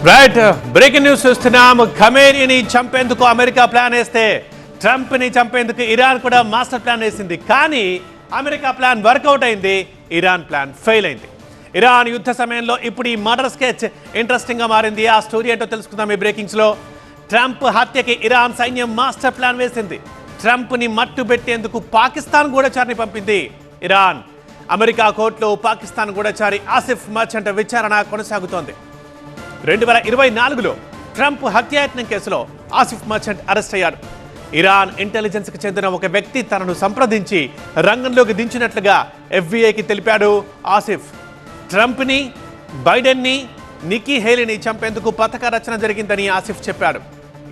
Right breaking news చూస్తున్నాం. ఖమేనీని చంపేందుకు America plan వేస్తే ట్రంప్ని చంపేందుకు Iran కూడా మాస్టర్ ప్లాన్ వేసింది. కానీ అమెరికా ప్లాన్ వర్కౌట్ అయింది, ఇరాన్ ప్లాన్ ఫెయిల్ అయింది. ఇరాన్ యుద్ధ సమయంలో ఇప్పుడు ఈ మర్డర్ స్కెచ్ ఇంట్రెస్టింగ్గా మారింది. ఆ స్టోరీ ఏంటో తెలుసుకుందాం ఈ బ్రేకింగ్స్లో. ట్రంప్ హత్యకి ఇరాన్ సైన్యం మాస్టర్ ప్లాన్ వేసింది. ట్రంప్ని మట్టు పెట్టేందుకు పాకిస్తాన్ గూఢచారిని పంపింది ఇరాన్. అమెరికా కోర్టులో పాకిస్తాన్ గూఢచారి ఆసిఫ్ మర్చెంట్ విచారణ కొనసాగుతోంది. 2024లో ట్రంప్ హత్యాయత్నం కేసులో ఆసిఫ్ మర్చెంట్ అరెస్ట్ అయ్యాడు. ఇరాన్ ఇంటెలిజెన్స్కి చెందిన ఒక వ్యక్తి తనను సంప్రదించి రంగంలోకి దించినట్లుగా ఎఫ్బీఐకి తెలిపాడు ఆసిఫ్. ట్రంప్ని, బైడెన్ని, నికీ హేలీని చంపేందుకు పథక రచన జరిగిందని ఆసిఫ్ చెప్పాడు.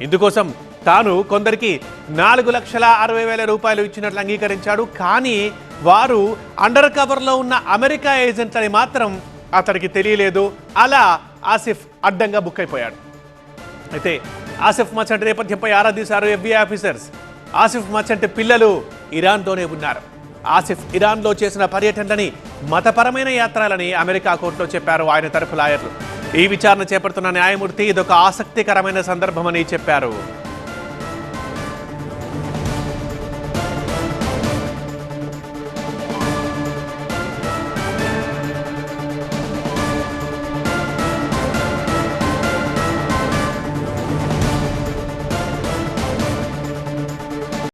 ఇందుకోసం తాను కొందరికి 4,60,000 రూపాయలు ఇచ్చినట్లు అంగీకరించాడు. కానీ వారు అండర్ కవర్లో ఉన్న అమెరికా ఏజెంట్లని మాత్రం అతడికి తెలియలేదు. అలా ఆసిఫ్ అడ్డంగా బుక్ అయిపోయాడు. అయితే ఆసిఫ్ మర్చెంట్ నేపథ్యంపై ఆరా తీశారు ఎఫ్బీఐ ఆఫీసర్స్. ఆసిఫ్ మర్చెంట్ పిల్లలు ఇరాన్తోనే ఉన్నారు. ఆసిఫ్ ఇరాన్లో చేసిన పర్యటనని మతపరమైన యాత్రలని అమెరికా కోర్టులో చెప్పారు ఆయన తరఫు లాయర్లు. ఈ విచారణ చేపడుతున్న న్యాయమూర్తి ఇదొక ఆసక్తికరమైన సందర్భమని చెప్పారు.